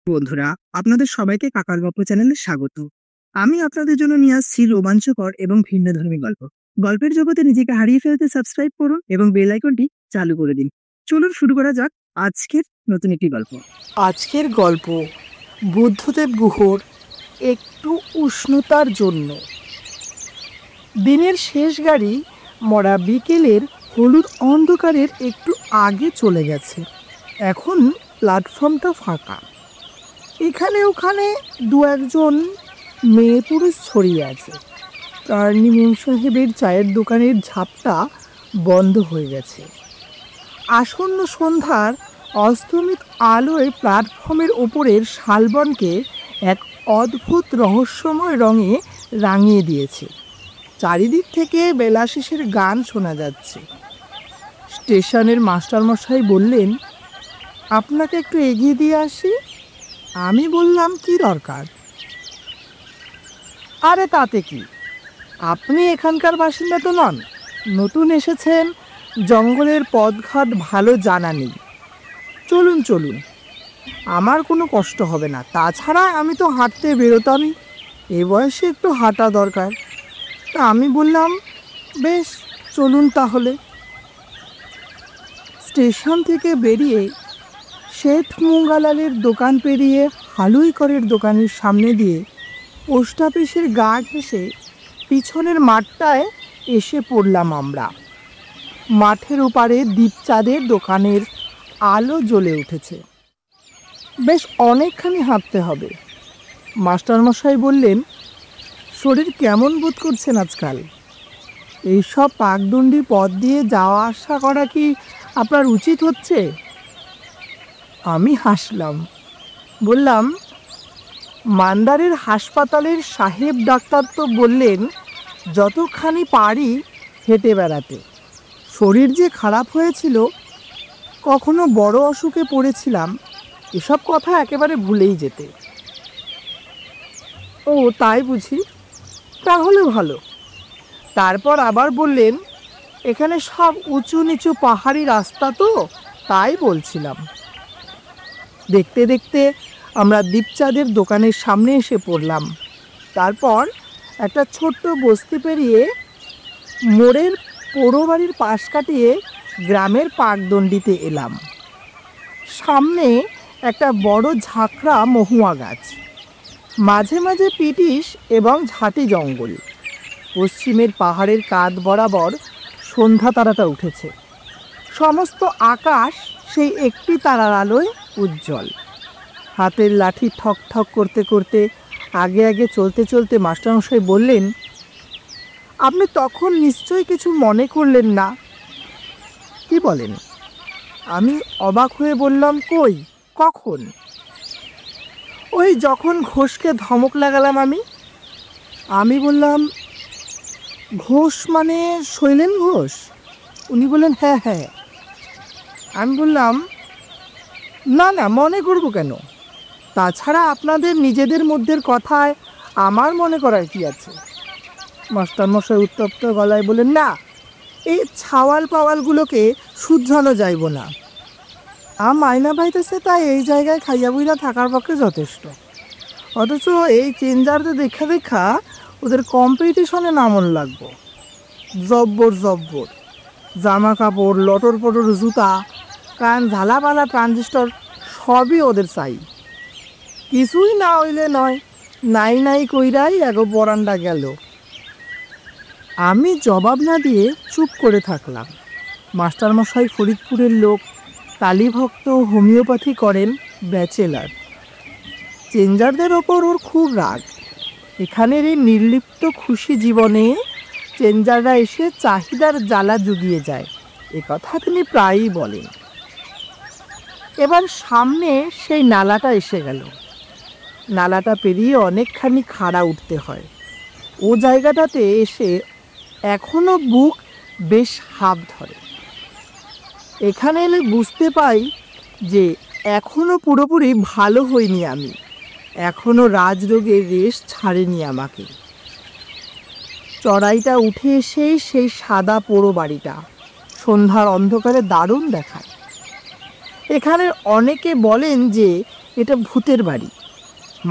বন্ধুরা, আপনাদের সবাইকে কাকার গল্প চ্যানেলে স্বাগত। আমি আপনাদের জন্য নিয়ে আসছি রোমাঞ্চকর এবং ভিন্নধর্মী গল্প। গল্পের জগতে নিজেকে হারিয়ে ফেলতে সাবস্ক্রাইব করুন এবং বেল আইকনটি চালু করে দিন। চলুন শুরু করা যাক আজকের নতুন একটি গল্প। আজকের গল্প বুদ্ধদেব গুহর একটু উষ্ণতার জন্য। দিনের শেষ গাড়ি মরা বিকেলের হলুদ অন্ধকারের একটু আগে চলে গেছে। এখন প্ল্যাটফর্মটা ফাঁকা। এখানে ওখানে দু একজন মেয়ে পুরুষ ছড়িয়ে আছে। কার্নি মেম সাহেবের চায়ের দোকানের ঝাপটা বন্ধ হয়ে গেছে। আসন্ন সন্ধ্যার অস্তমিত আলোয় প্ল্যাটফর্মের ওপরের শালবনকে এক অদ্ভুত রহস্যময় রঙে রাঙিয়ে দিয়েছে। চারিদিক থেকে বেলাশেষের গান শোনা যাচ্ছে। স্টেশনের মাস্টারমশাই বললেন, আপনাকে একটু এগিয়ে দিয়ে আসি। আমি বললাম, কি দরকার? আরে তাতে কি, আপনি এখানকার বাসিন্দা তো নন, নতুন এসেছেন, জঙ্গলের পথঘাট ভালো জানা নেই। চলুন চলুন, আমার কোনো কষ্ট হবে না। তাছাড়া আমি তো হাঁটতে বেরোতামই, এ বয়সে একটু হাঁটা দরকার। তা আমি বললাম, বেশ চলুন তাহলে। স্টেশন থেকে বেরিয়ে শেঠ মুঙ্গালালের দোকান পেরিয়ে হালুইকরের দোকানের সামনে দিয়ে পোস্ট অফিসের গা ঘেঁষে পিছনের মাঠটায় এসে পড়লাম আমরা। মাঠের ওপারে দীপচাঁদের দোকানের আলো জ্বলে উঠেছে। বেশ অনেকখানি হাঁটতে হবে। মাস্টারমশাই বললেন, শরীর কেমন বোধ করছেন আজকাল? এইসব পাকদণ্ডী পথ দিয়ে যাওয়া আসা করা কি আপনার উচিত হচ্ছে? আমি হাসলাম, বললাম, মান্দারের হাসপাতালের সাহেব ডাক্তার তো বললেন যতখানি পারি হেঁটে বেড়াতে। শরীর যে খারাপ হয়েছিল, কখনো বড় অসুখে পড়েছিলাম, এসব কথা একেবারে ভুলেই যেতে। ও তাই বুঝি, তাহলে ভালো। তারপর আবার বললেন, এখানে সব উঁচু নিচু পাহাড়ি রাস্তা তো, তাই বলছিলাম। দেখতে দেখতে আমরা দীপচাঁদের দোকানের সামনে এসে পড়লাম। তারপর একটা ছোট্ট বস্তি পেরিয়ে মোড়ের পোড়ো বাড়ির পাশ কাটিয়ে গ্রামের পাকদণ্ডিতে এলাম। সামনে একটা বড় ঝাঁকড়া মহুয়া গাছ, মাঝে মাঝে পিটিশ এবং ঝাঁটি জঙ্গল। পশ্চিমের পাহাড়ের কাঁধ বরাবর সন্ধ্যা তারাটা উঠেছে। সমস্ত আকাশ সেই একটি তারার আলোয় উজ্জ্বল। হাতের লাঠি ঠক ঠক করতে করতে আগে আগে চলতে চলতে মাস্টারমশাই বললেন, আপনি তখন নিশ্চয়ই কিছু মনে করলেন না? কি বলেন? আমি অবাক হয়ে বললাম, কই, কখন? ওই যখন ঘোষকে ধমক লাগালাম আমি বললাম, ঘোষ মানে শৈলেন ঘোষ? উনি বললেন, হ্যাঁ হ্যাঁ। আমি বললাম, না না, মনে করব কেন? তাছাড়া আপনাদের নিজেদের মধ্যের কথায় আমার মনে করার কি আছে? মাস্টারমশাই উত্তপ্ত গলায় বলেন, না, এই ছাওয়াল পাওয়ালগুলোকে শুধরানো যাইব না। মাইনা পাইতেছে, তাই এই জায়গায় খাইয়া বইরা থাকার পক্ষে যথেষ্ট। অথচ এই চেঞ্জারদের দেখা দেখা ওদের কম্পিটিশনে নামন লাগবো। জব্বর জব্বর জামা কাপড়, লটর পটর জুতা, কান ঝালাপালা ট্রানজিস্টর সবই ওদের চাই। কিছুই না হইলে নয়, নাই নাই কইরাই এগো পরান্ডা গেল। আমি জবাব না দিয়ে চুপ করে থাকলাম। মাস্টারমশাই ফরিদপুরের লোক, কালীভক্ত, হোমিওপ্যাথি করেন, ব্যাচেলার। চেঞ্জারদের ওপর ওর খুব রাগ। এখানের এই নির্লিপ্ত খুশি জীবনে চেঞ্জাররা এসে চাহিদার জ্বালা জুগিয়ে যায়, এ কথা তিনি প্রায়ই বলেন। এবার সামনে সেই নালাটা এসে গেল। নালাটা পেরিয়ে অনেকখানি খাড়া উঠতে হয়। ও জায়গাটাতে এসে এখনো বুক বেশ হাঁপ ধরে। এখানে এলে বুঝতে পাই যে এখনো পুরোপুরি ভালো হইনি আমি, এখনো রাজরোগের রেশ ছাড়েনি আমাকে। চড়াইটা উঠে এসেই সেই সাদা পোড়ো বাড়িটা সন্ধ্যার অন্ধকারে দারুণ দেখায়। এখানে অনেকে বলেন যে এটা ভূতের বাড়ি।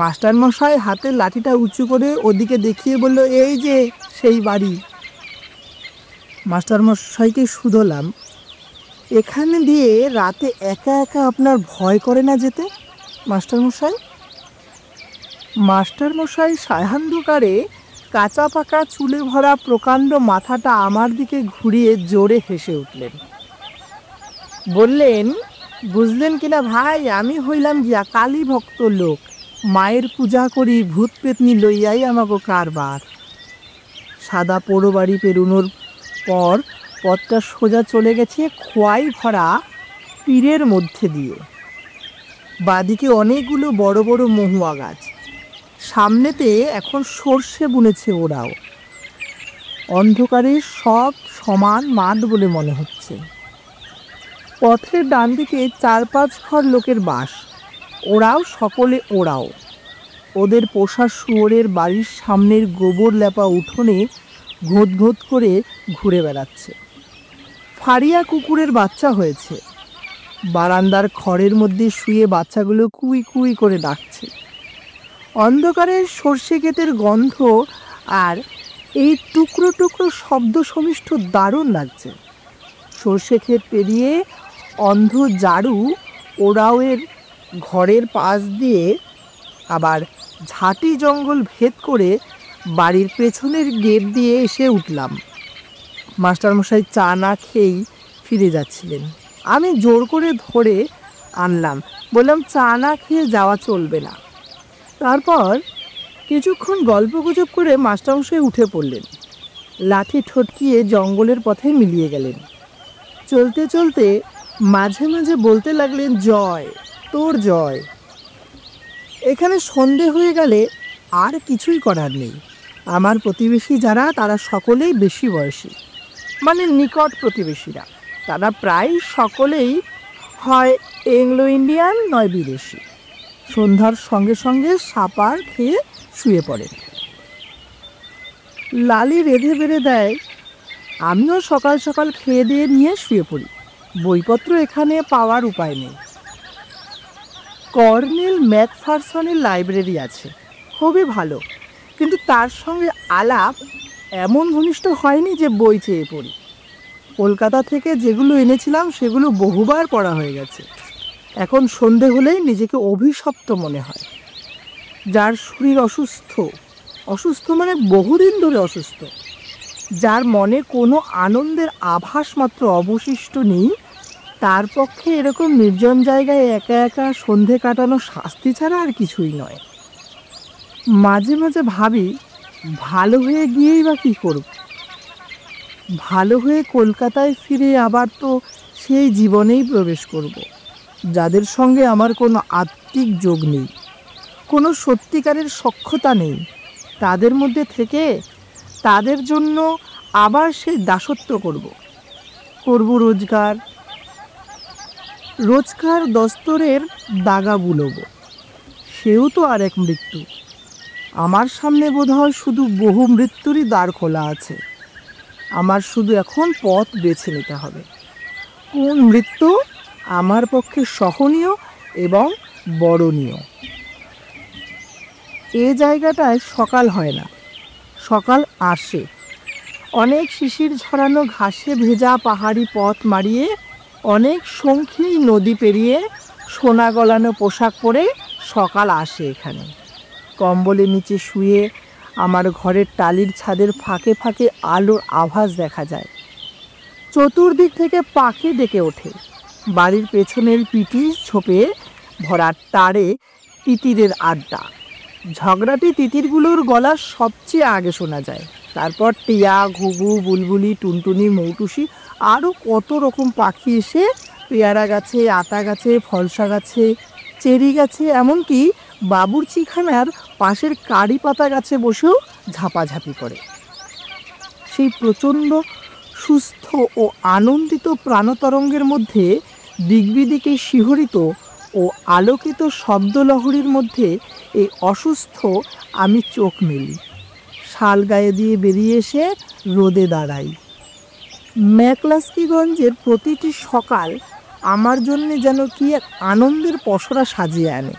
মাস্টারমশাই হাতের লাঠিটা উঁচু করে ওদিকে দেখিয়ে বলল, এই যে সেই বাড়ি। মাস্টারমশাইকে শুধলাম, এখানে দিয়ে রাতে একা একা আপনার ভয় করে না যেতে মাস্টারমশাই? মাস্টারমশাই সায়হান্ধকারে কাঁচা পাকা চুলে ভরা প্রকাণ্ড মাথাটা আমার দিকে ঘুরিয়ে জোরে হেসে উঠলেন। বললেন, বুঝলেন কিনা ভাই, আমি হইলাম গিয়া কালী ভক্ত লোক, মায়ের পূজা করি, ভূত পেতনি লইয়াই আমাকে কারবার। সাদা পোড়ো বাড়ি পেরোনোর পর পথটা সোজা চলে গেছে খোয়াই ভরা পীরের মধ্যে দিয়ে। বাদিকে অনেকগুলো বড় বড় মহুয়া গাছ, সামনেতে এখন সর্ষে বুনেছে ওরাও। অন্ধকারে সব সমান মাঠ বলে মনে হচ্ছে। পথের ডান দিকে 4-5 ঘর লোকের বাস, ওরাও সকলে ওরাও। ওদের পোষা শুয়োরের বাড়ির সামনের গোবর লেপা উঠোনে ঘোঁত ঘোঁত করে ঘুরে বেড়াচ্ছে। ফাড়িয়া কুকুরের বাচ্চা হয়েছে, বারান্দার খড়ের মধ্যে শুয়ে বাচ্চাগুলো কুই কুই করে ডাকছে। অন্ধকারের সর্ষে ক্ষেতের গন্ধ আর এই টুকরো টুকরো শব্দ সমিষ্ট দারুণ লাগছে। সর্ষে ক্ষেত পেরিয়ে অন্ধ জারু ওরাওয়ের ঘরের পাশ দিয়ে আবার ঝাঁটি জঙ্গল ভেদ করে বাড়ির পেছনের গেট দিয়ে এসে উঠলাম। মাস্টারমশাই চা না খেয়েই ফিরে যাচ্ছিলেন। আমি জোর করে ধরে আনলাম, বললাম চা না খেয়ে যাওয়া চলবে না। তারপর কিছুক্ষণ গল্পগুজব করে মাস্টারমশাই উঠে পড়লেন, লাঠি ঠটকিয়ে জঙ্গলের পথে মিলিয়ে গেলেন। চলতে চলতে মাঝে মাঝে বলতে লাগলেন, জয় তোর জয়। এখানে সন্ধে হয়ে গেলে আর কিছুই করার নেই। আমার প্রতিবেশী যারা, তারা সকলেই বেশি বয়সী, মানে নিকট প্রতিবেশীরা। তারা প্রায় সকলেই হয় এংলো ইন্ডিয়ান নয় বিদেশি। সন্ধ্যার সঙ্গে সঙ্গে সাপার খেয়ে শুয়ে পড়ে। লালি রেঁধে বেড়ে দেয়, আমিও সকাল সকাল খেয়ে দিয়ে নিয়ে শুয়ে পড়ি। বইপত্র এখানে পাওয়ার উপায় নেই। কর্নেল ম্যাকফারসনের লাইব্রেরি আছে, খুবই ভালো, কিন্তু তার সঙ্গে আলাপ এমন ঘনিষ্ঠ হয়নি যে বই চেয়ে পড়ি। কলকাতা থেকে যেগুলো এনেছিলাম সেগুলো বহুবার পড়া হয়ে গেছে। এখন সন্ধে হলেই নিজেকে অভিশপ্ত মনে হয়। যার শরীর অসুস্থ, অসুস্থ মানে বহুদিন ধরে অসুস্থ, যার মনে কোনো আনন্দের আভাস মাত্র অবশিষ্ট নেই, তার পক্ষে এরকম নির্জন জায়গায় একা একা সন্ধে কাটানো শাস্তি ছাড়া আর কিছুই নয়। মাঝে মাঝে ভাবি, ভালো হয়ে গিয়েই বা কী করব? ভালো হয়ে কলকাতায় ফিরে আবার তো সেই জীবনেই প্রবেশ করব, যাদের সঙ্গে আমার কোনো আত্মিক যোগ নেই, কোনো সত্যিকারের সখ্যতা নেই। তাদের মধ্যে থেকে তাদের জন্য আবার সেই দাসত্ব করব রোজগার দস্তরের দাগা বুলব। সেও তো আর এক মৃত্যু। আমার সামনে বোধহয় শুধু বহু মৃত্যুরই দ্বার খোলা আছে। আমার শুধু এখন পথ বেছে নিতে হবে, কোন মৃত্যু আমার পক্ষে সহনীয় এবং বরণীয়। এ জায়গাটায় সকাল হয় না, সকাল আসে। অনেক শিশির ঝরানো ঘাসে ভেজা পাহাড়ি পথ মারিয়ে, অনেক সংখ্যী নদী পেরিয়ে, সোনা গলানো পোশাক পরে সকাল আসে এখানে। কম্বলের নিচে শুয়ে আমার ঘরের টালির ছাদের ফাঁকে ফাঁকে আলোর আভাস দেখা যায়। চতুর্দিক থেকে পাখি ডেকে ওঠে। বাড়ির পেছনের পিটি ছোপে ভরা তারে তিতিরের আড্ডা। ঝগড়াটি তিতিরগুলোর গলা সবচেয়ে আগে শোনা যায়। তারপর টিয়া, ঘুঘু, বুলবুলি, টুনটুনি, মৌটুসি, আরও কত রকম পাখি এসে পেয়ারা গাছে, আতা গাছে, ফলসা গাছে, চেরি গাছে, এমনকি বাবুরচিখানার পাশের কারি পাতা গাছে বসেও ঝাপাঝাপি করে। সেই প্রচণ্ড সুস্থ ও আনন্দিত প্রাণতরঙ্গের মধ্যে দিগ্বিদিকে শিহরিত ও আলোকিত শব্দলহরীর মধ্যে এই অসুস্থ আমি চোখ মেলি। শাল গায়ে দিয়ে বেরিয়ে এসে রোদে দাঁড়াই। ম্যাকলাস্কিগঞ্জের প্রতিটি সকাল আমার জন্যে যেন কি এক আনন্দের পসরা সাজিয়ে আনে।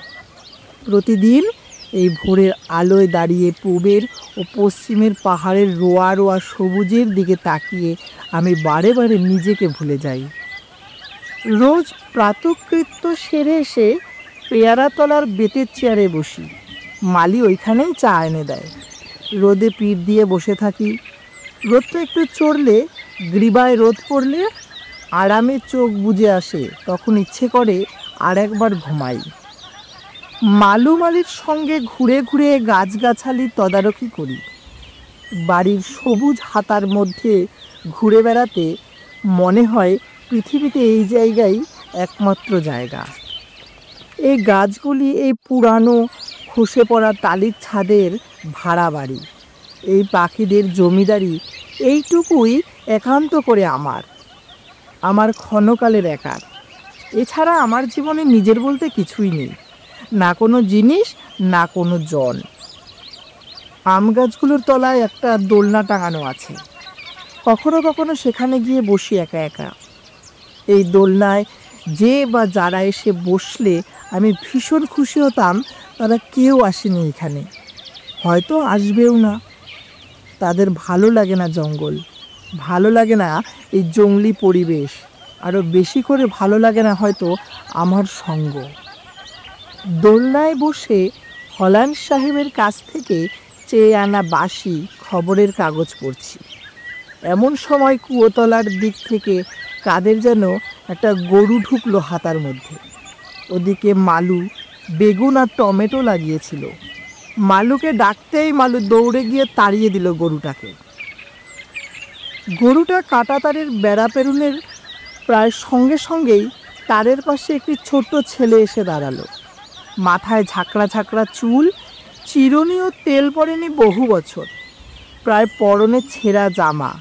প্রতিদিন এই ভোরের আলোয় দাঁড়িয়ে পূবের ও পশ্চিমের পাহাড়ের রোয়া রোয়া সবুজের দিকে তাকিয়ে আমি বারে বারে নিজেকে ভুলে যাই। রোজ প্রাতঃকৃত্য সেরে এসে পেয়ারাতলার বেতের চেয়ারে বসি। মালি ওইখানেই চা এনে দেয়। রোদে পিঠ দিয়ে বসে থাকি। রোদটা একটু চড়লে, গ্রীবায় রোদ পড়লে আরামে চোখ বুজে আসে, তখন ইচ্ছে করে আর একবার ঘুমাই। মালির সঙ্গে ঘুরে ঘুরে গাছগাছালি তদারকি করি। বাড়ির সবুজ হাতার মধ্যে ঘুরে বেড়াতে মনে হয় পৃথিবীতে এই জায়গাই একমাত্র জায়গা। এই গাছগুলি এই পুরানো খসে পড়া টালির ছাদের ভাড়া বাড়ি। এই পাখিদের জমিদারি এইটুকুই একান্ত করে আমার ক্ষণকালের একার। এছাড়া আমার জীবনে নিজের বলতে কিছুই নেই, না কোনো জিনিস, না কোনো জন। আম গাছগুলোর তলায় একটা দোলনা টাঙানো আছে। কখনো কখনো সেখানে গিয়ে বসি একা একা। এই দোলনায় যে বা যারা এসে বসলে আমি ভীষণ খুশি হতাম, তারা কেউ আসেনি এখানে, হয়তো আসবেও না। তাদের ভালো লাগে না জঙ্গল, ভালো লাগে না এই জঙ্গলি পরিবেশ, আরও বেশি করে ভালো লাগে না হয়তো আমার সঙ্গ। দোলনায় বসে হলান সাহেবের কাছ থেকে চেয়ে আনা বাসি খবরের কাগজ পড়ছি। এমন সময় কুয়োতলার দিক থেকে কাদের যেন একটা গরু ঢুকলো হাতার মধ্যে। ওদিকে মালু বেগুন আর টমেটো লাগিয়েছিল। মালুকে ডাকতেই মালু দৌড়ে গিয়ে তাড়িয়ে দিল গরুটাকে। গরুটা কাটা তারের বেড়া পেরুনের প্রায় সঙ্গে সঙ্গেই তারের পাশে একটি ছোট্ট ছেলে এসে দাঁড়ালো। মাথায় ঝাঁকড়া ঝাঁকড়া চুল, চিরুনিও তেল পড়েনি বহু বছর, প্রায় পরনে ছেঁড়া জামা,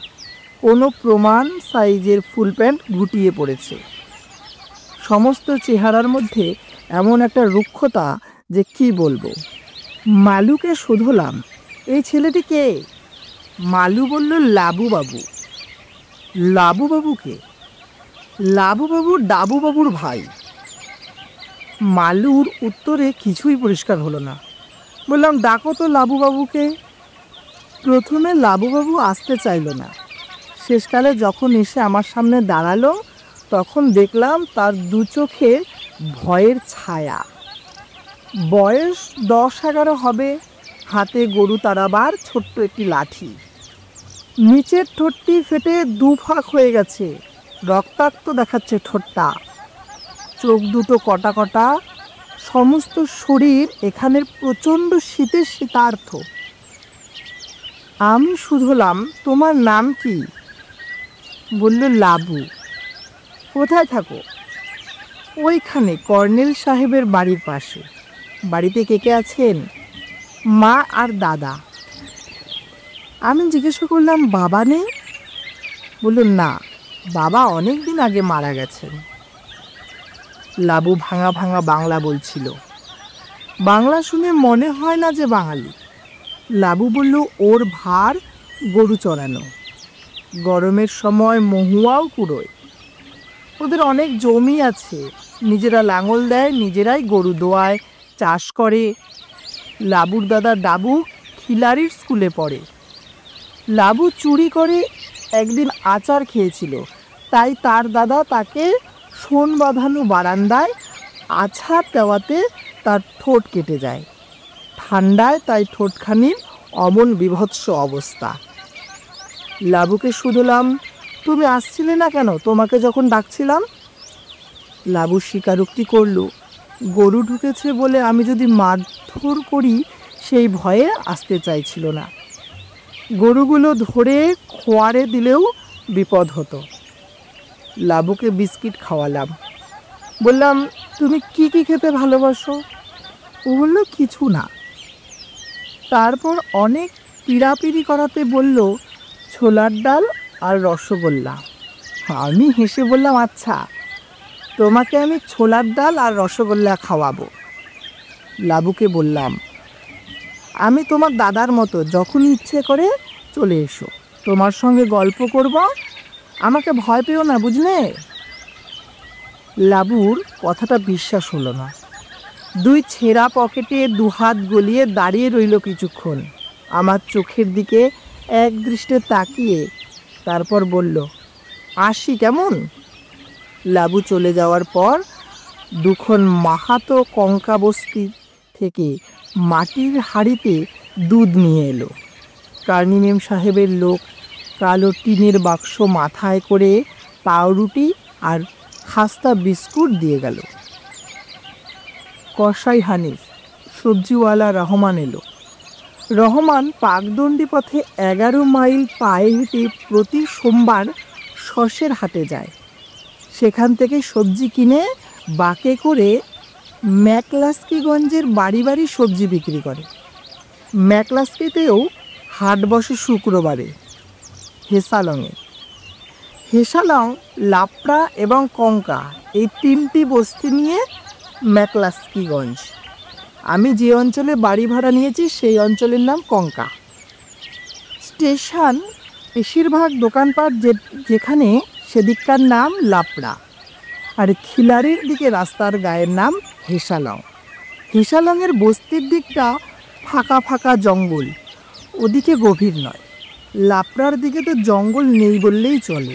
কোনো প্রমাণ সাইজের ফুল প্যান্ট গুটিয়ে পড়েছে। সমস্ত চেহারার মধ্যে এমন একটা রুক্ষতা যে কি বলবো। মালুকে শুধলাম, এই ছেলেটি কে? মালু বলল, লাবুবাবু। লাবুবাবুকে? লাবুবাবু ডাবুবাবুর ভাই। মালুর উত্তরে কিছুই পরিষ্কার হলো না। বললাম, ডাকো তো লাবুবাবুকে। প্রথমে লাবুবাবু আসতে চাইল না। শেষকালে যখন এসে আমার সামনে দাঁড়ালো, তখন দেখলাম তার দু চোখে ভয়ের ছায়া। বয়স 10-11 হবে, হাতে গরু তাড়াবার ছোট্ট একটি লাঠি। নিচের ঠোঁটটি ফেটে দুফাক হয়ে গেছে, রক্তাক্ত দেখাচ্ছে ঠোঁটটা। চোখ দুটো কটা কটা, সমস্ত শরীর এখানের প্রচণ্ড শীতের শীতার্থ। আমি শুধলাম, তোমার নাম কি? বলল, লাবু। কোথায় থাকো? ওইখানে কর্নেল সাহেবের বাড়ির পাশে। বাড়িতে কে কে আছেন? মা আর দাদা। আমি জিজ্ঞাসা করলাম, বাবা নেই? বলল, না, বাবা অনেক দিন আগে মারা গেছেন। লাবু ভাঙা ভাঙা বাংলা বলছিল। বাংলা শুনে মনে হয় না যে বাঙালি। লাবু বলল, ওর ভার গরু চড়ানো, গরমের সময় মহুয়াও কুড়োয়। ওদের অনেক জমি আছে, নিজেরা লাঙল দেয়, নিজেরাই গরু দোয়ায়, চাষ করে। লাবুর দাদা ডাবু খিলাড়ির স্কুলে পড়ে। লাবু চুরি করে একদিন আচার খেয়েছিল, তাই তার দাদা তাকে শোন বাঁধানো বারান্দায় আছাড় দেওয়াতে তার ঠোঁট কেটে যায়। ঠান্ডায় তাই ঠোঁটখানির অমন বিভৎস অবস্থা। লাবুকে শুধলাম, তুমি আসছিলে না কেন তোমাকে যখন ডাকছিলাম? লাবু স্বীকারোক্তি করল, গরু ঢুকেছে বলে আমি যদি মারধর করি সেই ভয়ে আসতে চাইছিল না। গরুগুলো ধরে খোয়ারে দিলেও বিপদ হতো। লাবুকে বিস্কিট খাওয়ালাম। বললাম, তুমি কি কি খেতে ভালোবাসো? ও বলল, কিছু না। তারপর অনেক পিড়াপিড়ি করাতে বলল, ছোলার ডাল আর রসগোল্লা। আমি হেসে বললাম, আচ্ছা, তোমাকে আমি ছোলার ডাল আর রসগোল্লা খাওয়াবো। লাবুকে বললাম, আমি তোমার দাদার মতো, যখন ইচ্ছে করে চলে এসো, তোমার সঙ্গে গল্প করব, আমাকে ভয় পেও না, বুঝলে? লাবুর কথাটা বিশ্বাস হলো না। দুই ছেঁড়া পকেটে দুহাত গলিয়ে দাঁড়িয়ে রইল কিছুক্ষণ আমার চোখের দিকে এক দৃষ্টে তাকিয়ে, তারপর বলল, আসি কেমন? লাবু চলে যাওয়ার পর দুখন মাহাতো কঙ্কা বস্তি থেকে মাটির হাঁড়িতে দুধ নিয়ে এলো। কার্নি মেম সাহেবের লোক কালো টিনের বাক্স মাথায় করে পাউরুটি আর খাস্তা বিস্কুট দিয়ে গেল। কসাই হানিফ, সবজিওয়ালা রহমান এলো। রহমান পাকদণ্ডী পথে 11 মাইল পায়ে হেঁটে প্রতি সোমবার শসের হাটে যায়। সেখান থেকে সবজি কিনে বাকে করে ম্যাকলাস্কিগঞ্জের বাড়ি বাড়ি সবজি বিক্রি করে। ম্যাকলাস্কিতেও হাট বসে শুক্রবারে। হেসালং, লাপড়া এবং কঙ্কা এই 3টি বস্তি নিয়ে ম্যাকলাস্কিগঞ্জ। আমি যে অঞ্চলে বাড়ি ভাড়া নিয়েছি সেই অঞ্চলের নাম কঙ্কা। স্টেশন বেশিরভাগ দোকানপাট যেখানে সেদিককার নাম লাপড়া, আর খিলারির দিকে রাস্তার গায়ের নাম হেসালং। হেসালংয়ের বস্তির দিকটা ফাঁকা ফাঁকা জঙ্গল, ওদিকে গভীর নয়। লাপড়ার দিকে তো জঙ্গল নেই বললেই চলে।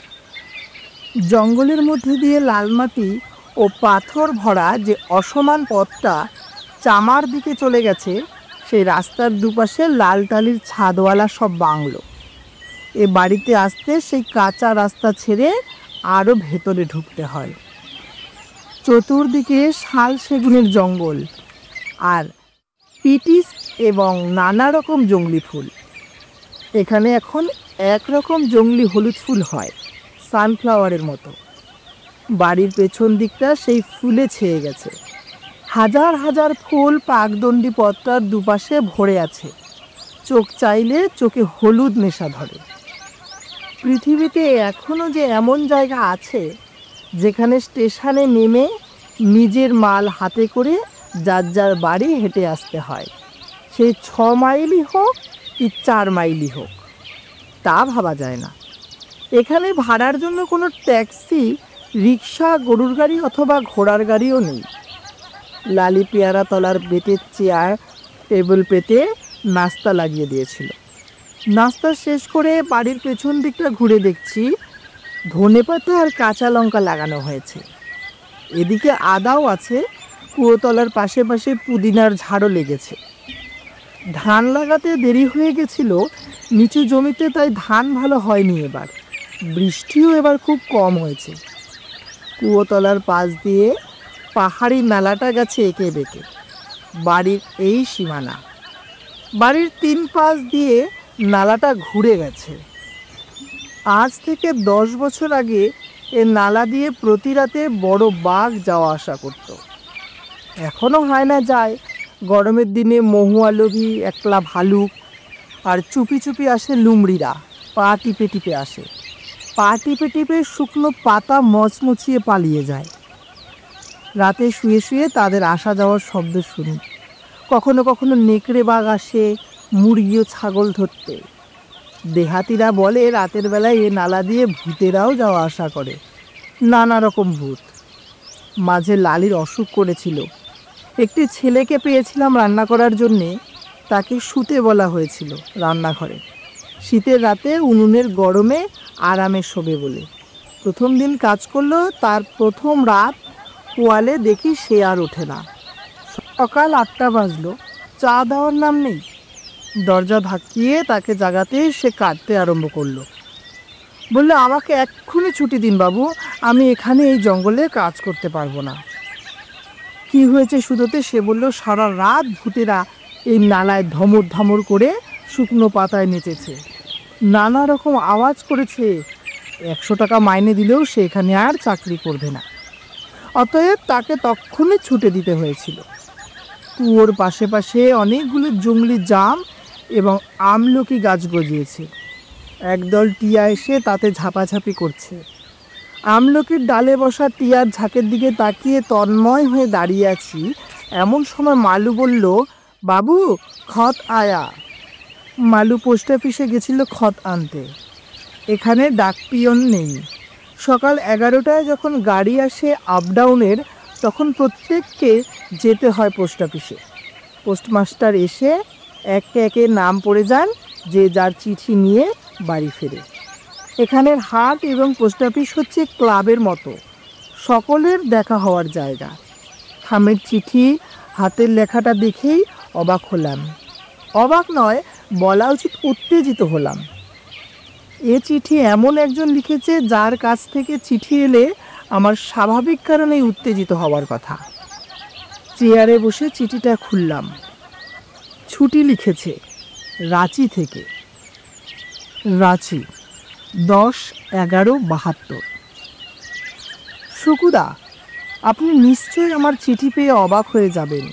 জঙ্গলের মধ্যে দিয়ে লাল মাটি ও পাথর ভরা যে অসমান পথটা চামার দিকে চলে গেছে, সেই রাস্তার দুপাশে লাল টালির ছাদওয়ালা সব বাংলো। এ বাড়িতে আসতে সেই কাঁচা রাস্তা ছেড়ে আরও ভেতরে ঢুকতে হয়। চতুর্দিকে শাল সেগুনের জঙ্গল আর পিটিস এবং নানা রকম জংলি ফুল। এখানে এখন একরকম জংলি হলুদ ফুল হয়, সানফ্লাওয়ারের মতো। বাড়ির পেছন দিকটা সেই ফুলে ছেয়ে গেছে। হাজার হাজার ফুল পাকদণ্ডী পথটার দুপাশে ভরে আছে। চোখ চাইলে চোখে হলুদ নেশা ধরে। পৃথিবীতে এখনও যে এমন জায়গা আছে যেখানে স্টেশনে নেমে নিজের মাল হাতে করে যার যার বাড়ি হেঁটে আসতে হয়, সেই 6 মাইলই হোক কি 4 মাইলই হোক, তা ভাবা যায় না। এখানে ভাড়ার জন্য কোনো ট্যাক্সি, রিক্সা, গরুর গাড়ি অথবা ঘোড়ার গাড়িও নেই। লালি পেয়ারা তলার বেতের চেয়ার টেবিল পেতে নাস্তা লাগিয়ে দিয়েছিল। নাস্তা শেষ করে বাড়ির পেছন দিকটা ঘুরে দেখছি ধনেপাতা আর কাঁচা লঙ্কা লাগানো হয়েছে। এদিকে আদাও আছে, কুয়োতলার পাশে পাশে পুদিনার ঝাড়ও লেগেছে। ধান লাগাতে দেরি হয়ে গেছিল নিচু জমিতে, তাই ধান ভালো হয়নি এবার। বৃষ্টিও এবার খুব কম হয়েছে। কুয়োতলার পাশ দিয়ে পাহাড়ি নালাটা গেছে এঁকে বেঁকে। বাড়ির এই সীমানা। বাড়ির 3 পাশ দিয়ে নালাটা ঘুরে গেছে। আজ থেকে 10 বছর আগে এ নালা দিয়ে প্রতি রাতে বড় বাঘ যাওয়া আসা করত। এখনও হয় না যায়। গরমের দিনে মহুয়া লোভী একলা ভালুক আর চুপি চুপি আসে লুমড়িরা, পা টিপে টিপে আসে। পা টিপে টিপে শুকনো পাতা মচমচিয়ে পালিয়ে যায়। রাতে শুয়ে শুয়ে তাদের আসা যাওয়ার শব্দ শুনি। কখনো কখনো নেকড়ে বাঘ আসে মুরগি ও ছাগল ধরতে। দেহাতিরা বলে রাতের বেলায় এ নালা দিয়ে ভূতেরাও যাওয়া আসা করে, নানা রকম ভূত। মাঝে লালির অসুখ করেছিল। একটি ছেলেকে পেয়েছিলাম রান্না করার জন্যে। তাকে শুতে বলা হয়েছিল রান্নাঘরে, শীতের রাতে উনুনের গরমে আরামে শোবে বলে। প্রথম দিন কাজ করলো, তার প্রথম রাত পোয়ালে দেখি সে আর ওঠে না। সকাল 8টা বাজলো, চা দেওয়ার নাম নেই। দরজা ধাক্কিয়ে তাকে জাগাতে সে কাঁদতে আরম্ভ করলো। বললে, আমাকে এক্ষুনি ছুটি দিন বাবু, আমি এখানে এই জঙ্গলে কাজ করতে পারবো না। কি হয়েছে শুধুতে? সে বলল, সারা রাত ভূতেরা এই নালায় ধমর ধমর করে শুকনো পাতায় নেচেছে, নানা রকম আওয়াজ করেছে। 100 টাকা মাইনে দিলেও সে এখানে আর চাকরি করবে না। অতএব তাকে তক্ষণে ছুটে দিতে হয়েছিল। কুয়োর পাশে পাশে অনেকগুলো জংলি জাম এবং আমলকি গাছ গজিয়েছে। একদল টিয়া এসে তাতে ঝাপাঝাপি করছে। আমলকির ডালে বসা টিয়ার ঝাঁকের দিকে তাকিয়ে তন্ময় হয়ে দাঁড়িয়ে আছি। এমন সময় মালু বলল, বাবু খত আয়া। মালু পোস্ট অফিসে গেছিল খত আনতে। এখানে ডাক পিয়ন নেই। সকাল 11টায় যখন গাড়ি আসে আপ ডাউনের, তখন প্রত্যেককে যেতে হয় পোস্ট অফিসে। পোস্টমাস্টার এসে একে একে নাম পড়ে যান, যে যার চিঠি নিয়ে বাড়ি ফেরে। এখানের হাট এবং পোস্ট অফিস হচ্ছে ক্লাবের মতো, সকলের দেখা হওয়ার জায়গা। খামের চিঠি হাতের লেখাটা দেখেই অবাক হলাম। অবাক নয়, বলা উচিত উত্তেজিত হলাম। এ চিঠি এমন একজন লিখেছে যার কাছ থেকে চিঠি এলে আমার স্বাভাবিক কারণেই উত্তেজিত হওয়ার কথা। চেয়ারে বসে চিঠিটা খুললাম। ছুটি লিখেছে, রাঁচি থেকে। রাঁচি, 10/11/72। সুকুদা, আপনি নিশ্চয়ই আমার চিঠি পেয়ে অবাক হয়ে যাবেন,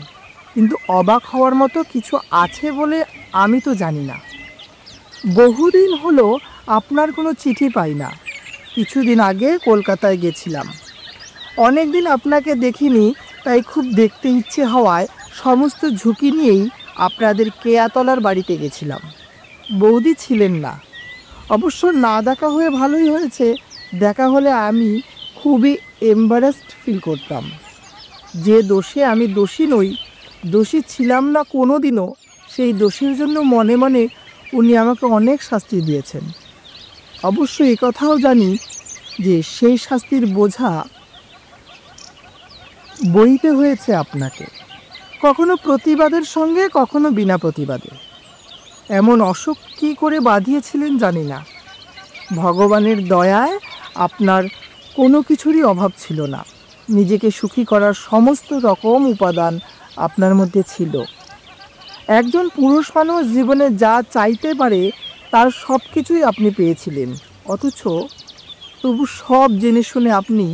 কিন্তু অবাক হওয়ার মতো কিছু আছে বলে আমি তো জানি না। বহুদিন হলো আপনার কোনো চিঠি পাই না। কিছুদিন আগে কলকাতায় গেছিলাম। অনেক দিন আপনাকে দেখিনি, তাই খুব দেখতে ইচ্ছে হওয়ায় সমস্ত ঝুঁকি নিয়েই আপনাদের কেয়াতলার বাড়িতে গেছিলাম। বৌদি ছিলেন না। অবশ্য না দেখা হয়ে ভালোই হয়েছে, দেখা হলে আমি খুবই এম্বারাসড ফিল করতাম। যে দোষে আমি দোষী নই, দোষী ছিলাম না কোনো দিনও, সেই দোষের জন্য মনে মনে উনি আমাকে অনেক শাস্তি দিয়েছেন। অবশ্য এই কথাও জানি যে সেই শাস্তির বোঝা বইতে হয়েছে আপনাকে, কখনো প্রতিবাদের সঙ্গে, কখনো বিনা প্রতিবাদে। এমন অসুখ কী করে বাঁধিয়েছিলেন জানি না। ভগবানের দয়ায় আপনার কোনো কিছুরই অভাব ছিল না। নিজেকে সুখী করার সমস্ত রকম উপাদান আপনার মধ্যে ছিল। একজন পুরুষ মানুষ জীবনে যা চাইতে পারে তার সব কিছুই আপনি পেয়েছিলেন, অথচ তবু সব জেনে শুনে আপনি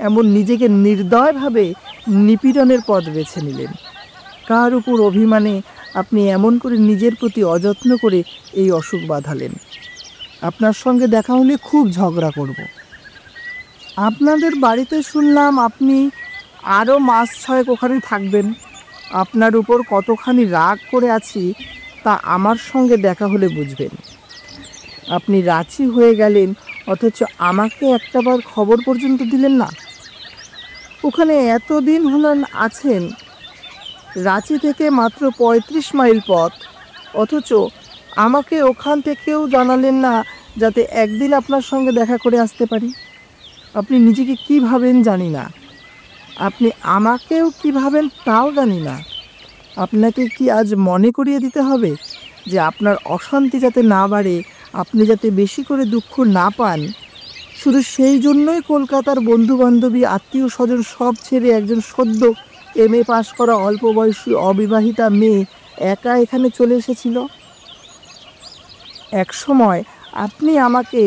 এমন নিজেকে নির্দয়ভাবে নিপীড়নের পথ বেছে নিলেন। কার উপর অভিমানে আপনি এমন করে নিজের প্রতি অযত্ন করে এই অসুখ বাঁধালেন? আপনার সঙ্গে দেখা হলে খুব ঝগড়া করব। আপনাদের বাড়িতে শুনলাম আপনি আরও মাস 6 ওখানে থাকবেন। আপনার উপর কতখানি রাগ করে আছি তা আমার সঙ্গে দেখা হলে বুঝবেন। আপনি রাঁচি হয়ে গেলেন, অথচ আমাকে একটাবার খবর পর্যন্ত দিলেন না। ওখানে এতদিন হলেন আছেন, রাঁচি থেকে মাত্র 35 মাইল পথ, অথচ আমাকে ওখান থেকেও জানালেন না যাতে একদিন আপনার সঙ্গে দেখা করে আসতে পারি। আপনি নিজেকে কী ভাবেন জানি না, আপনি আমাকেও কী ভাবেন তাও জানি না। আপনাকে কি আজ মনে করিয়ে দিতে হবে যে আপনার অশান্তি যাতে না বাড়ে, আপনি যাতে বেশি করে দুঃখ না পান, শুধু সেই জন্যই কলকাতার বন্ধুবান্ধবী, আত্মীয় স্বজন সব ছেড়ে একজন সদ্য MA পাশ করা অল্প বয়সী অবিবাহিতা মেয়ে একা এখানে চলে এসেছিল? এক সময় আপনি আমাকে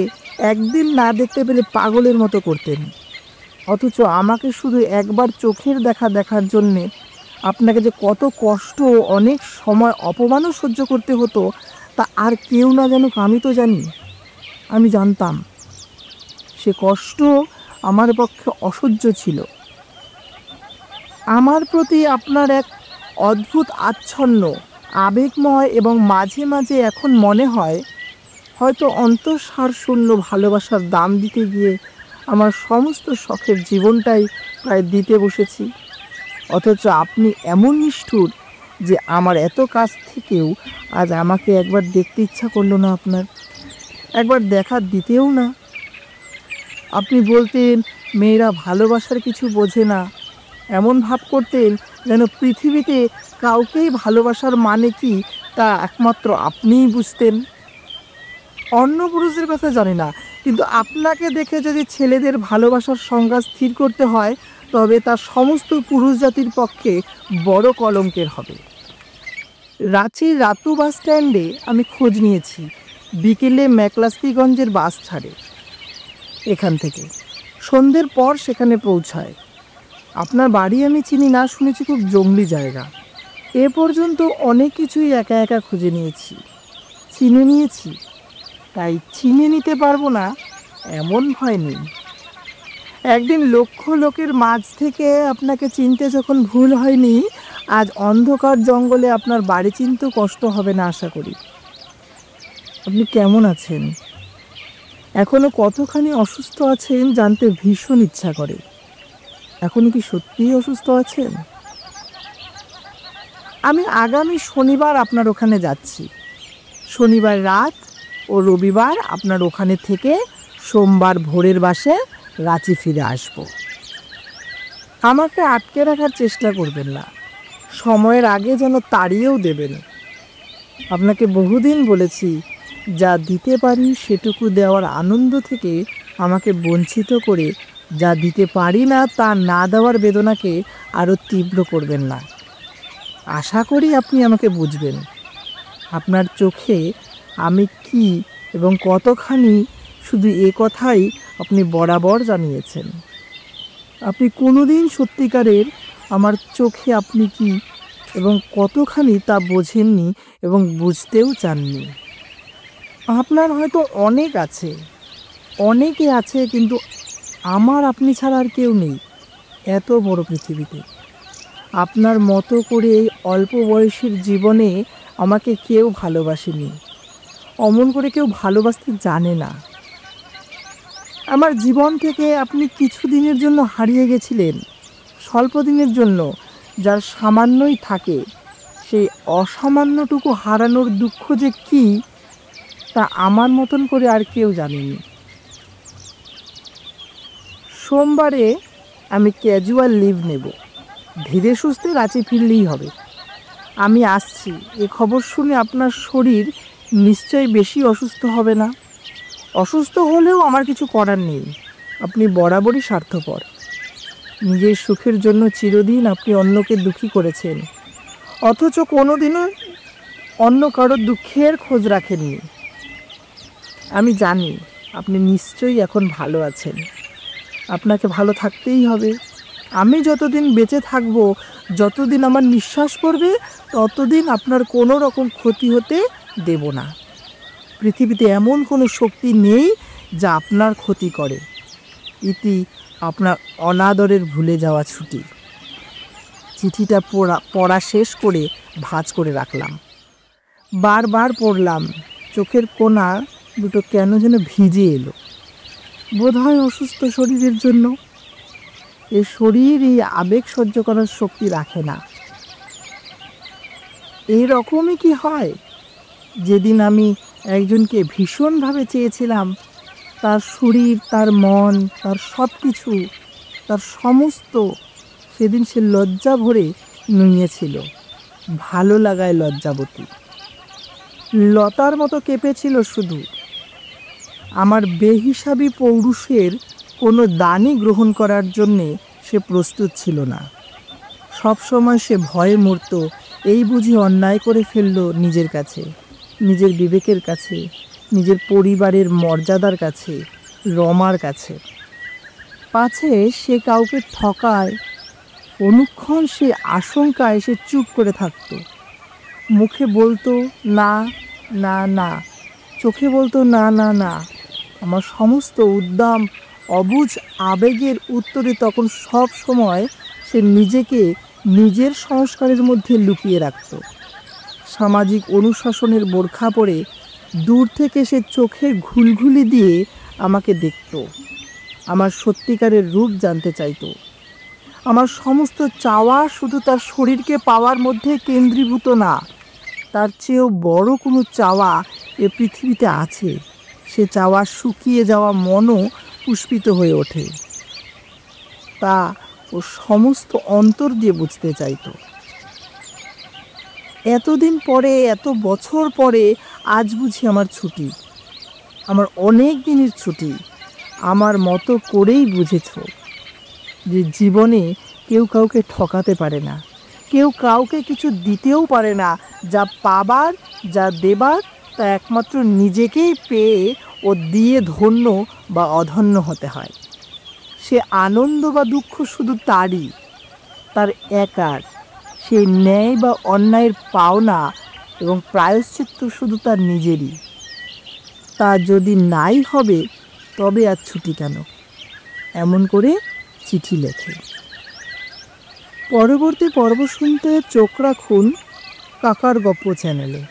একদিন না দেখতে পেলে পাগলের মতো করতেন, অথচ আমাকে শুধু একবার চোখের দেখা দেখার জন্যে আপনাকে যে কত কষ্ট, অনেক সময় অপমানও সহ্য করতে হতো তা আর কেউ না জানুক, আমি তো জানি। আমি জানতাম সে কষ্ট আমার পক্ষে অসহ্য ছিল। আমার প্রতি আপনার এক অদ্ভুত আচ্ছন্ন, আবেগময় এবং মাঝে মাঝে এখন মনে হয় হয়তো অন্তঃসার শূন্য ভালোবাসার দাম দিতে গিয়ে আমার সমস্ত শখের জীবনটাই প্রায় দিতে বসেছি। অথচ আপনি এমন নিষ্ঠুর যে আমার এত কাছ থেকেও আজ আমাকে একবার দেখতে ইচ্ছা করলো না, আপনার একবার দেখা দিতেও না। আপনি বলতেন মেয়েরা ভালোবাসার কিছু বোঝে না, এমন ভাব করতেন যেন পৃথিবীতে কাউকেই ভালোবাসার মানে কি তা একমাত্র আপনিই বুঝতেন। অন্য পুরুষদের কথা জানি না, কিন্তু আপনাকে দেখে যদি ছেলেদের ভালোবাসার সংজ্ঞা স্থির করতে হয় তবে তা সমস্ত পুরুষ জাতির পক্ষে বড় কলঙ্কের হবে। রাঁচির রাতু বাস স্ট্যান্ডে আমি খোঁজ নিয়েছি, বিকেলে ম্যাকলাস্কিগঞ্জের বাস ছাড়ে এখান থেকে, সন্ধ্যের পর সেখানে পৌঁছায়। আপনার বাড়ি আমি চিনি না, শুনেছি খুব জঙ্গলি জায়গা। এ পর্যন্ত অনেক কিছুই একা একা খুঁজে নিয়েছি, চিনে নিয়েছি, তাই চিনে নিতে পারবো না এমন ভয় নেই। একদিন লক্ষ লোকের মাঝ থেকে আপনাকে চিনতে যখন ভুল হয়নি, আজ অন্ধকার জঙ্গলে আপনার বাড়ি চিনতেও কষ্ট হবে না আশা করি। আপনি কেমন আছেন? এখনো কতখানি অসুস্থ আছেন জানতে ভীষণ ইচ্ছা করে। এখন কি সত্যিই অসুস্থ আছেন? আমি আগামী শনিবার আপনার ওখানে যাচ্ছি। শনিবার রাত ও রবিবার আপনার ওখানে থেকে সোমবার ভোরের বাসে রাঁচি ফিরে আসব। আমাকে আটকে রাখার চেষ্টা করবেন না, সময়ের আগে যেন তাড়িয়েও দেবেন। আপনাকে বহুদিন বলেছি, যা দিতে পারি সেটুকু দেওয়ার আনন্দ থেকে আমাকে বঞ্চিত করে যা দিতে পারি না তা না দেওয়ার বেদনাকে আরও তীব্র করবেন না। আশা করি আপনি আমাকে বুঝবেন। আপনার চোখে আমি কি এবং কতখানি, শুধু এ কথাই আপনি বরাবর জানিয়েছেন। আপনি কোনোদিন সত্যিকারের আমার চোখে আপনি কি এবং কতখানি তা বোঝেননি এবং বুঝতেও চাননি। আপনার হয়তো অনেকে আছে, কিন্তু আমার আপনি ছাড়া আর কেউ নেই এত বড় পৃথিবীতে। আপনার মতো করে এই অল্প বয়সের জীবনে আমাকে কেউ ভালোবাসেনি, অমন করে কেউ ভালোবাসতে জানে না। আমার জীবন থেকে আপনি কিছু দিনের জন্য হারিয়ে গেছিলেন, স্বল্প দিনের জন্য, যার সামান্যই থাকে। সেই অসামান্যটুকু হারানোর দুঃখ যে কী তা আমার মতন করে আর কেউ জানেনি। সোমবারে আমি ক্যাজুয়াল লিভ নেব, ধীরে সুস্থে রাঁচি ফিরলেই হবে। আমি আসছি, এ খবর শুনে আপনার শরীর নিশ্চয়ই বেশি অসুস্থ হবে না। অসুস্থ হলেও আমার কিছু করার নেই, আপনি বরাবরই স্বার্থপর। নিজের সুখের জন্য চিরদিন আপনি অন্যকে দুঃখী করেছেন, অথচ কোনোদিনও অন্য কারোর দুঃখের খোঁজ রাখেননি। আমি জানি আপনি নিশ্চয়ই এখন ভালো আছেন, আপনাকে ভালো থাকতেই হবে। আমি যতদিন বেঁচে থাকব, যতদিন আমার নিঃশ্বাস পড়বে, ততদিন আপনার কোনো রকম ক্ষতি হতে দেব না। পৃথিবীতে এমন কোনো শক্তি নেই যা আপনার ক্ষতি করে। ইতি আপনার অনাদরের ভুলে যাওয়া ছুটি। চিঠিটা পড়া শেষ করে ভাঁজ করে রাখলাম। বারবার পড়লাম, চোখের কোণা দুটো কেন যেন ভিজে এলো। বোধহয় অসুস্থ শরীরের জন্য। এ শরীর এই আবেগ সহ্য করার শক্তি রাখে না। এই রকমই কি হয়? যেদিন আমি একজনকে ভীষণভাবে চেয়েছিলাম, তার শরীর, তার মন, তার সব কিছু, তার সমস্ত, সেদিন সে লজ্জা ভরে নুইয়েছিল, ভালো লাগায় লজ্জাবতী, লতার মতো কেঁপেছিল শুধু। আমার বেহিসাবি পৌরুষের কোনো দানই গ্রহণ করার জন্যে সে প্রস্তুত ছিল না। সবসময় সে ভয়ে মরত, এই বুঝি অন্যায় করে ফেলল নিজের কাছে, নিজের বিবেকের কাছে, নিজের পরিবারের মর্যাদার কাছে, রমার কাছে। পাছে সে কাউকে ঠকায়, অনুক্ষণ সে আশঙ্কায় সে চুপ করে থাকত। মুখে বলতো না না না, চোখে বলতো না না না। আমার সমস্ত উদ্দাম অবুঝ আবেগের উত্তরে তখন সব সময় সে নিজেকে নিজের সংস্কারের মধ্যে লুকিয়ে রাখত। সামাজিক অনুশাসনের বোরখা পরে দূর থেকে সে চোখের ঘুলঘুলি দিয়ে আমাকে দেখত, আমার সত্যিকারের রূপ জানতে চাইত। আমার সমস্ত চাওয়া শুধু তার শরীরকে পাওয়ার মধ্যে কেন্দ্রীভূত না, তার চেয়েও বড় কোনো চাওয়া এ পৃথিবীতে আছে। সে চাওয়া শুকিয়ে যাওয়া মনও পুষ্পিত হয়ে ওঠে, তা ও সমস্ত অন্তর দিয়ে বুঝতে চাইত। এতদিন পরে, এত বছর পরে আজ বুঝি আমার ছুটি, আমার অনেক দিনের ছুটি। আমার মতো করেই বুঝেছ যে জীবনে কেউ কাউকে ঠকাতে পারে না, কেউ কাউকে কিছু দিতেও পারে না। যা পাবার, যা দেবার, তা একমাত্র নিজেকেই পেয়ে ও দিয়ে ধন্য বা অধন্য হতে হয়। সে আনন্দ বা দুঃখ শুধু তারই, তার একার। সেই ন্যায় বা অন্যায়ের পাওনা এবং প্রায়শ্চিত্ত শুধু তার নিজেরই। তা যদি নাই হবে তবে আর ছুটি কেন? এমন করে চিঠি লেখে। পরবর্তী পর্ব শুনতে চোখ রাখুন কাকার গপ্প চ্যানেলে।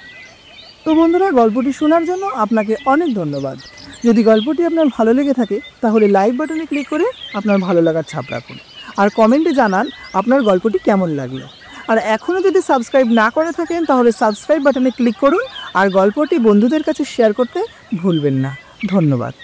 তো বন্ধুরা, গল্পটি শোনার জন্য আপনাকে অনেক ধন্যবাদ। যদি গল্পটি আপনার ভালো লেগে থাকে তাহলে লাইক বাটনে ক্লিক করে আপনার ভালো লাগার ছাপ রাখুন। আর কমেন্টে জানান আপনার গল্পটি কেমন লাগলো। আর এখনও যদি সাবস্ক্রাইব না করে থাকেন তাহলে সাবস্ক্রাইব বাটনে ক্লিক করুন আর গল্পটি বন্ধুদের কাছে শেয়ার করতে ভুলবেন না। ধন্যবাদ।